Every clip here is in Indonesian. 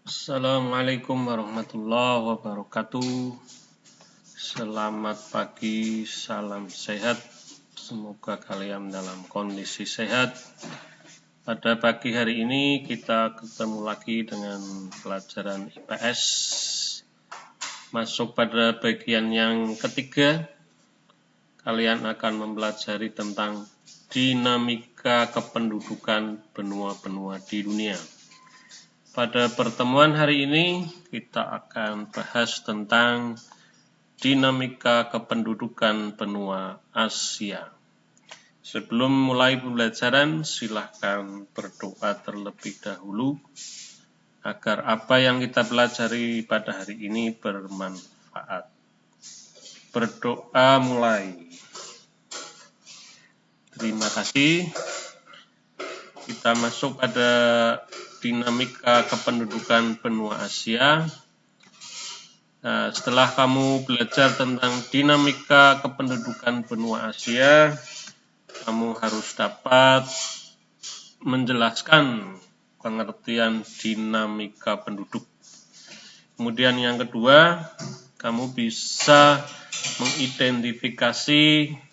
Assalamualaikum warahmatullahi wabarakatuh. Selamat pagi, salam sehat. Semoga kalian dalam kondisi sehat. Pada pagi hari ini kita ketemu lagi dengan pelajaran IPS. Masuk pada bagian yang ketiga. Kalian akan mempelajari tentang dinamika kependudukan benua-benua di dunia. Pada pertemuan hari ini kita akan bahas tentang dinamika kependudukan benua Asia. Sebelum mulai pembelajaran, silahkan berdoa terlebih dahulu agar apa yang kita pelajari pada hari ini bermanfaat. Berdoa mulai. Terima kasih. Kita masuk pada dinamika kependudukan benua Asia. Nah, setelah kamu belajar tentang dinamika kependudukan benua Asia, kamu harus dapat menjelaskan pengertian dinamika penduduk. Kemudian yang kedua, kamu bisa mengidentifikasi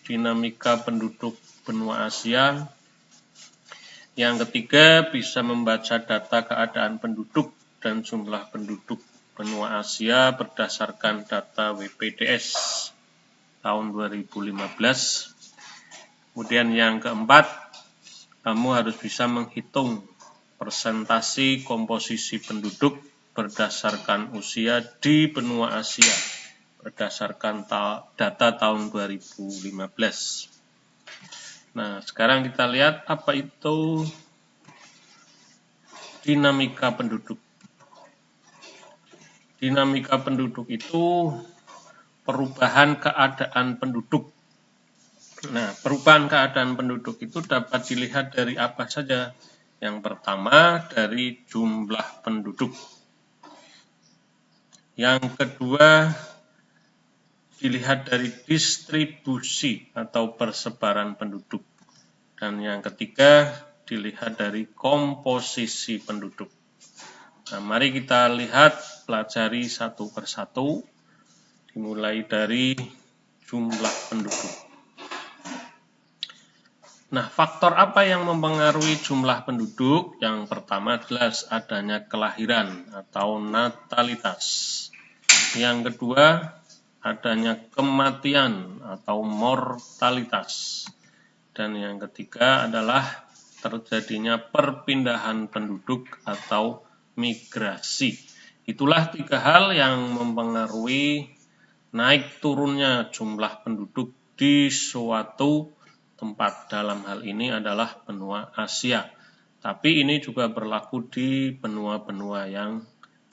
dinamika penduduk benua Asia. Yang ketiga, bisa membaca data keadaan penduduk dan jumlah penduduk benua Asia berdasarkan data WPDS tahun 2015. Kemudian yang keempat, kamu harus bisa menghitung persentase komposisi penduduk berdasarkan usia di benua Asia berdasarkan data tahun 2015. Nah, sekarang kita lihat apa itu dinamika penduduk. Dinamika penduduk itu perubahan keadaan penduduk. Nah, perubahan keadaan penduduk itu dapat dilihat dari apa saja. Yang pertama, dari jumlah penduduk. Yang kedua, dilihat dari distribusi atau persebaran penduduk. Dan yang ketiga, dilihat dari komposisi penduduk. Nah, mari kita lihat, pelajari satu persatu, dimulai dari jumlah penduduk. Nah, faktor apa yang mempengaruhi jumlah penduduk? Yang pertama adalah adanya kelahiran atau natalitas. Yang kedua, adanya kematian atau mortalitas. Dan yang ketiga adalah terjadinya perpindahan penduduk atau migrasi. Itulah tiga hal yang mempengaruhi naik turunnya jumlah penduduk di suatu tempat. Dalam hal ini adalah benua Asia. Tapi ini juga berlaku di benua-benua yang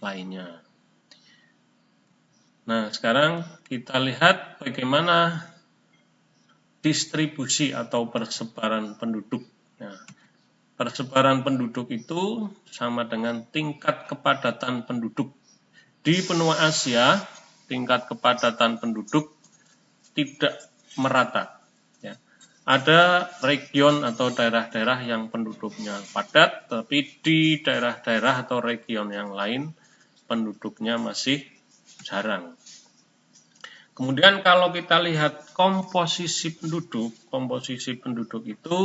lainnya. Nah, sekarang kita lihat bagaimana distribusi atau persebaran penduduk. Nah, persebaran penduduk itu sama dengan tingkat kepadatan penduduk. Di benua Asia, tingkat kepadatan penduduk tidak merata. Ya. Ada region atau daerah-daerah yang penduduknya padat, tapi di daerah-daerah atau region yang lain penduduknya masih jarang. Kemudian kalau kita lihat komposisi penduduk itu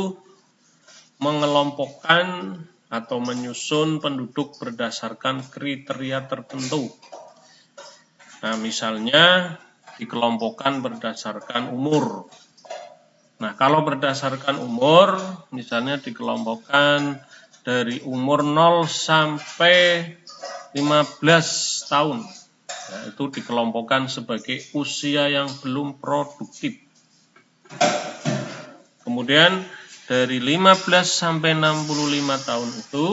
mengelompokkan atau menyusun penduduk berdasarkan kriteria tertentu. Nah, misalnya dikelompokkan berdasarkan umur. Nah, kalau berdasarkan umur, misalnya dikelompokkan dari umur 0 sampai 15 tahun. Nah, itu dikelompokkan sebagai usia yang belum produktif. Kemudian dari 15 sampai 65 tahun itu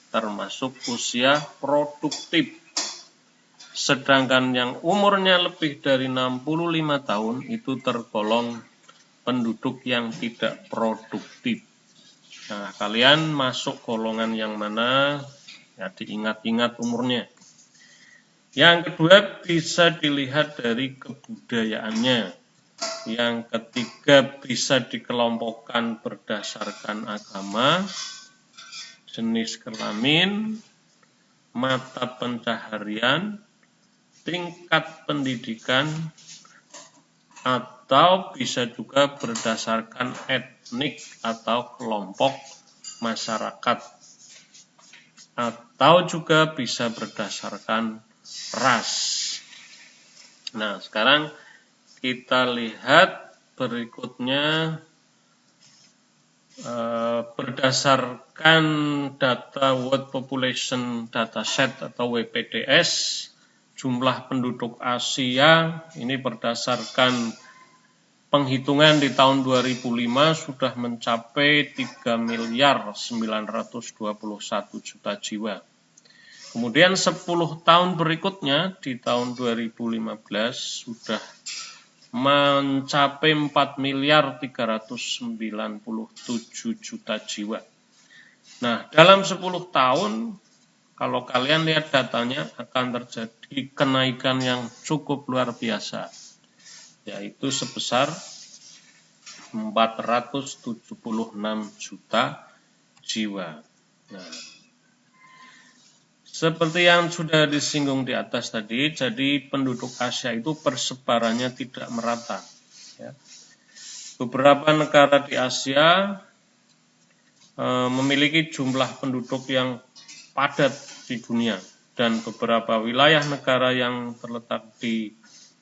termasuk usia produktif. Sedangkan yang umurnya lebih dari 65 tahun itu tergolong penduduk yang tidak produktif. Nah, kalian masuk golongan yang mana? Ya, diingat-ingat umurnya. Yang kedua, bisa dilihat dari kebudayaannya. Yang ketiga, bisa dikelompokkan berdasarkan agama, jenis kelamin, mata pencaharian, tingkat pendidikan, atau bisa juga berdasarkan etnik atau kelompok masyarakat, atau juga bisa berdasarkan ras. Nah, sekarang kita lihat berikutnya berdasarkan data World Population Dataset atau WPDS, jumlah penduduk Asia ini berdasarkan penghitungan di tahun 2005 sudah mencapai 3.921 juta jiwa. Kemudian 10 tahun berikutnya di tahun 2015 sudah mencapai 4.397 juta jiwa. Nah, dalam 10 tahun kalau kalian lihat datanya akan terjadi kenaikan yang cukup luar biasa, yaitu sebesar 476 juta jiwa. Nah, seperti yang sudah disinggung di atas tadi, jadi penduduk Asia itu persebarannya tidak merata. Ya. Beberapa negara di Asia memiliki jumlah penduduk yang padat di dunia, dan beberapa wilayah negara yang terletak di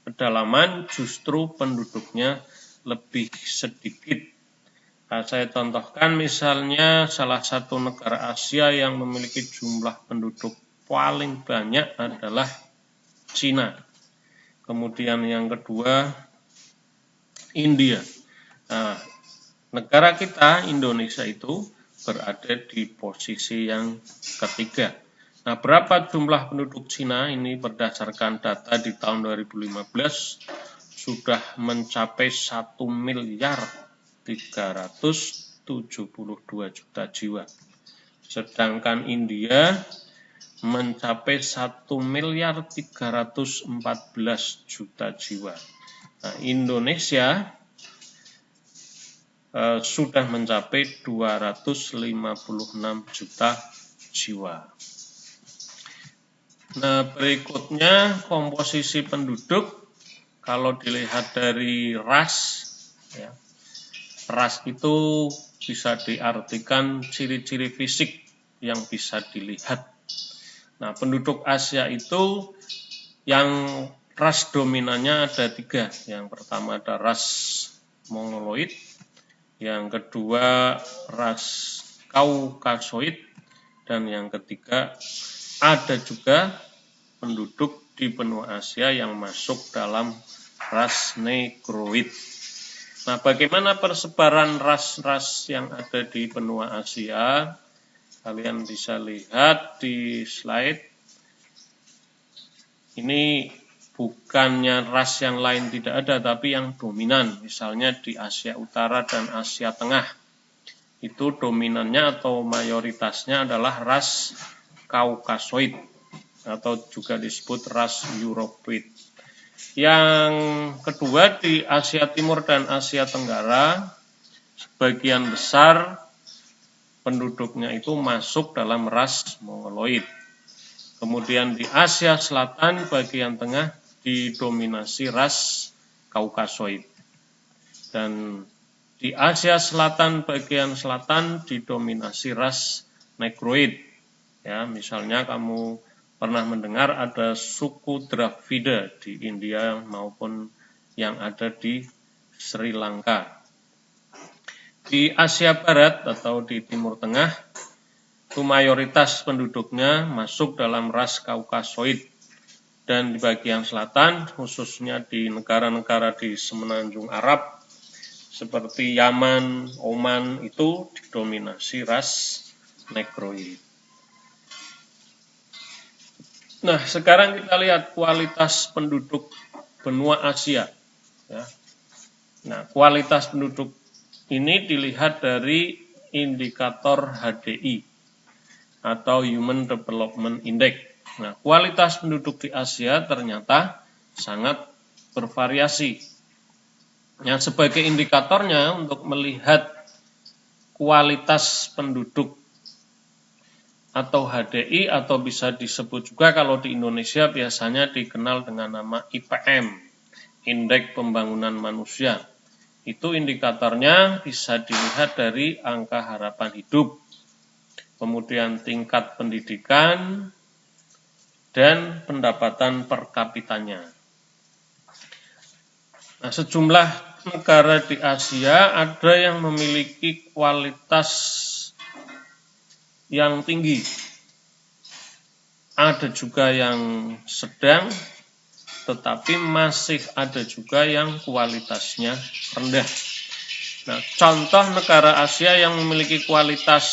pedalaman justru penduduknya lebih sedikit. Nah, saya contohkan misalnya salah satu negara Asia yang memiliki jumlah penduduk paling banyak adalah Cina. Kemudian yang kedua India. Nah, negara kita Indonesia itu berada di posisi yang ketiga. Nah, berapa jumlah penduduk Cina ini berdasarkan data di tahun 2015 sudah mencapai 1.372 juta jiwa. Sedangkan India mencapai 1.314 juta jiwa. Nah, Indonesia sudah mencapai 256 juta jiwa. Nah, berikutnya komposisi penduduk. Kalau dilihat dari ras, ya, ras itu bisa diartikan ciri-ciri fisik yang bisa dilihat. Nah, penduduk Asia itu yang ras dominannya ada 3. Yang pertama ada ras Mongoloid, yang kedua ras Kaukasoid, dan yang ketiga ada juga penduduk di benua Asia yang masuk dalam ras Negroid. Nah, bagaimana persebaran ras-ras yang ada di benua Asia? Kalian bisa lihat di slide. Ini bukannya ras yang lain tidak ada, tapi yang dominan. Misalnya di Asia Utara dan Asia Tengah. Itu dominannya atau mayoritasnya adalah ras Kaukasoid, atau juga disebut ras Europeid. Yang kedua di Asia Timur dan Asia Tenggara, sebagian besar penduduknya itu masuk dalam ras Mongoloid. Kemudian di Asia Selatan bagian tengah didominasi ras Kaukasoid. Dan di Asia Selatan bagian selatan didominasi ras Negroid. Ya, misalnya kamu pernah mendengar ada suku Dravida di India maupun yang ada di Sri Lanka. Di Asia Barat atau di Timur Tengah, itu mayoritas penduduknya masuk dalam ras Kaukasoid. Dan di bagian selatan, khususnya di negara-negara di Semenanjung Arab, seperti Yaman, Oman, itu didominasi ras Negroid. Nah, sekarang kita lihat kualitas penduduk benua Asia. Ya. Nah, kualitas penduduk ini dilihat dari indikator HDI atau Human Development Index. Nah, kualitas penduduk di Asia ternyata sangat bervariasi. Yang sebagai indikatornya untuk melihat kualitas penduduk atau HDI, atau bisa disebut juga kalau di Indonesia biasanya dikenal dengan nama IPM, Indeks Pembangunan Manusia. Itu indikatornya bisa dilihat dari angka harapan hidup, kemudian tingkat pendidikan, dan pendapatan per kapitanya. Nah, sejumlah negara di Asia ada yang memiliki kualitas yang tinggi, ada juga yang sedang, tetapi masih ada juga yang kualitasnya rendah. Nah, contoh negara Asia yang memiliki kualitas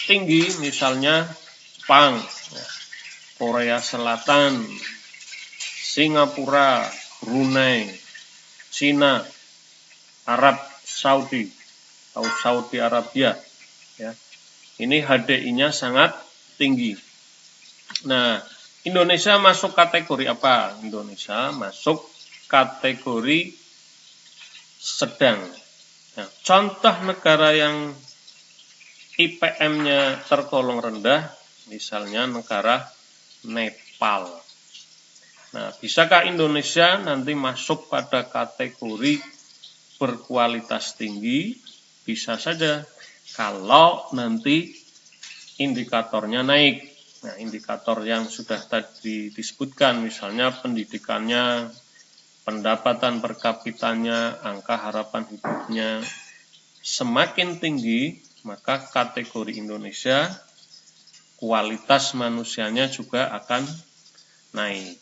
tinggi, misalnya Jepang, Korea Selatan, Singapura, Brunei, Cina, Arab Saudi atau Saudi Arabia. Ya. Ini HDI-nya sangat tinggi. Nah, Indonesia masuk kategori apa? Indonesia masuk kategori sedang. Nah, contoh negara yang IPM-nya tergolong rendah, misalnya negara Nepal. Nah, bisakah Indonesia nanti masuk pada kategori berkualitas tinggi? Bisa saja, kalau nanti indikatornya naik. Nah, indikator yang sudah tadi disebutkan, misalnya pendidikannya, pendapatan per kapitanya, angka harapan hidupnya semakin tinggi, maka kategori Indonesia kualitas manusianya juga akan naik.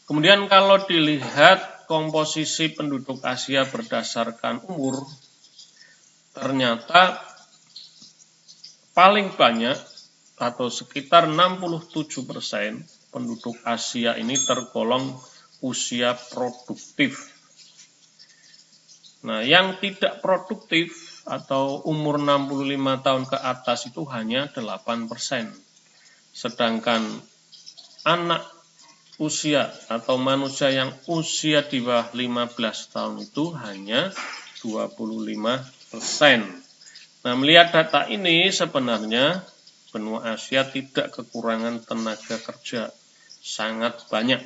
Kemudian kalau dilihat komposisi penduduk Asia berdasarkan umur, ternyata paling banyak atau sekitar 67% penduduk Asia ini tergolong usia produktif. Nah, yang tidak produktif atau umur 65 tahun ke atas itu hanya 8%. Sedangkan anak usia atau manusia yang usia di bawah 15 tahun itu hanya 25%. Nah, melihat data ini sebenarnya benua Asia tidak kekurangan tenaga kerja, sangat banyak.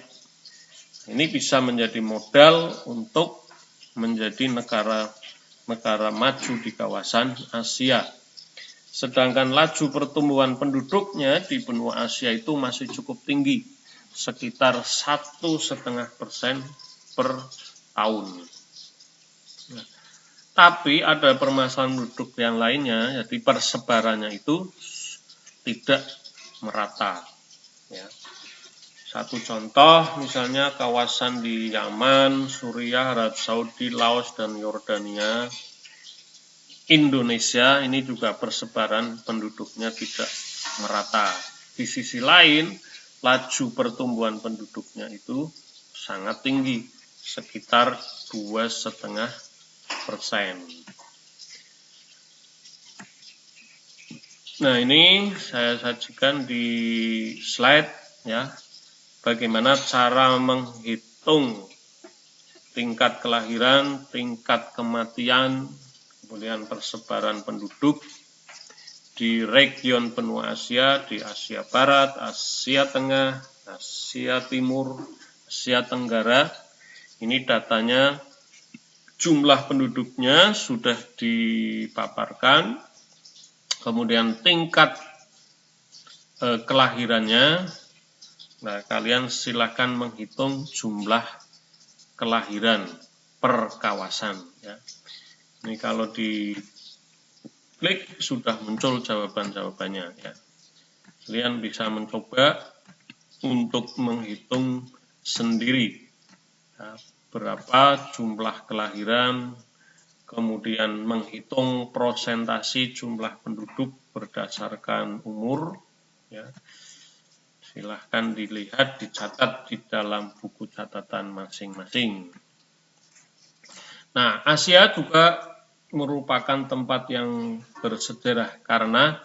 Ini bisa menjadi modal untuk menjadi negara maju di kawasan Asia. Sedangkan laju pertumbuhan penduduknya di benua Asia itu masih cukup tinggi, sekitar 1,5% per tahun. Nah, tapi ada permasalahan penduduk yang lainnya, jadi persebarannya itu tidak merata. Ya. Satu contoh, misalnya kawasan di Yaman, Suriah, Arab Saudi, Laos, dan Yordania, Indonesia ini juga persebaran penduduknya tidak merata. Di sisi lain, laju pertumbuhan penduduknya itu sangat tinggi, sekitar 2,5%. Nah, ini saya sajikan di slide ya. Bagaimana cara menghitung tingkat kelahiran, tingkat kematian, kemudian persebaran penduduk di region benua Asia, di Asia Barat, Asia Tengah, Asia Timur, Asia Tenggara. Ini datanya, jumlah penduduknya sudah dipaparkan, kemudian tingkat kelahirannya. Nah, kalian silakan menghitung jumlah kelahiran per kawasan. Ya. Ini kalau diklik sudah muncul jawaban-jawabannya. Ya. Kalian bisa mencoba untuk menghitung sendiri ya, berapa jumlah kelahiran, kemudian menghitung prosentasi jumlah penduduk berdasarkan umur. Ya. Silahkan dilihat, dicatat di dalam buku catatan masing-masing. Nah, Asia juga merupakan tempat yang bersejarah karena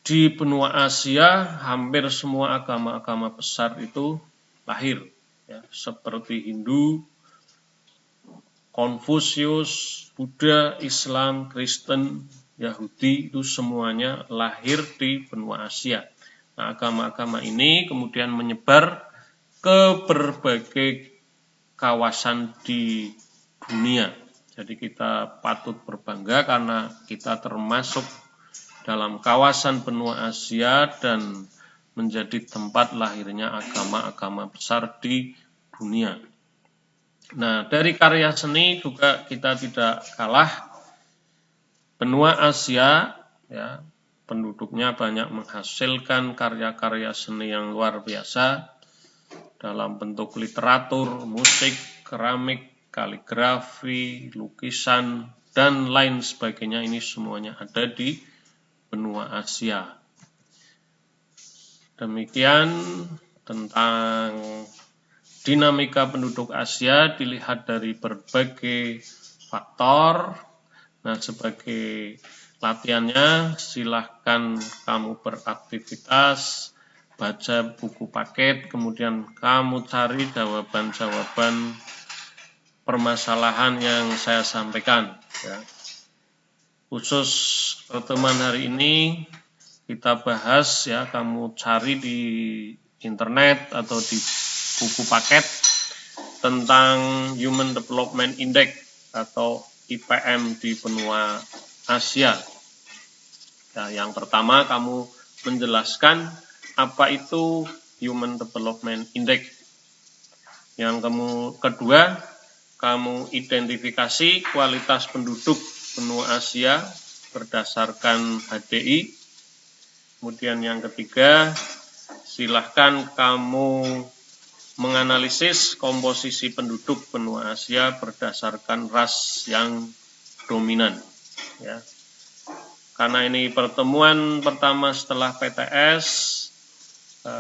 di benua Asia hampir semua agama-agama besar itu lahir, ya, seperti Hindu, Konfusius, Buddha, Islam, Kristen, Yahudi itu semuanya lahir di benua Asia. Nah, agama-agama ini kemudian menyebar ke berbagai kawasan di dunia. Jadi kita patut berbangga karena kita termasuk dalam kawasan benua Asia dan menjadi tempat lahirnya agama-agama besar di dunia. Nah, dari karya seni juga kita tidak kalah. Benua Asia, ya, penduduknya banyak menghasilkan karya-karya seni yang luar biasa dalam bentuk literatur, musik, keramik, kaligrafi, lukisan, dan lain sebagainya. Ini semuanya ada di benua Asia. Demikian tentang dinamika penduduk Asia dilihat dari berbagai faktor. Nah, sebagai latihannya silahkan kamu beraktivitas, baca buku paket, kemudian kamu cari jawaban-jawaban permasalahan yang saya sampaikan. Ya. Khusus pertemuan hari ini kita bahas, ya, kamu cari di internet atau di buku paket tentang Human Development Index atau IPM di benua Asia. Nah, yang pertama kamu menjelaskan apa itu Human Development Index. Yang kedua, kamu identifikasi kualitas penduduk benua Asia berdasarkan HDI. Kemudian yang ketiga, silahkan kamu menganalisis komposisi penduduk benua Asia berdasarkan ras yang dominan. Ya. Karena ini pertemuan pertama setelah PTS,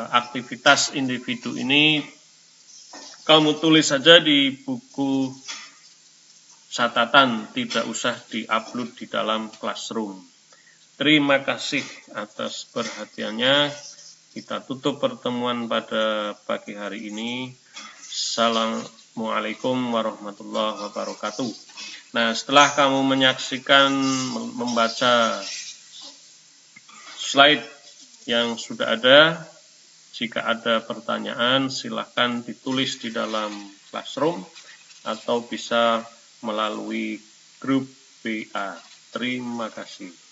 aktivitas individu ini kamu tulis saja di buku catatan, tidak usah diupload di dalam Classroom. Terima kasih atas perhatiannya. Kita tutup pertemuan pada pagi hari ini. Assalamualaikum warahmatullahi wabarakatuh. Nah, setelah kamu menyaksikan, membaca slide yang sudah ada, jika ada pertanyaan silahkan ditulis di dalam Classroom atau bisa melalui grup WA. Terima kasih.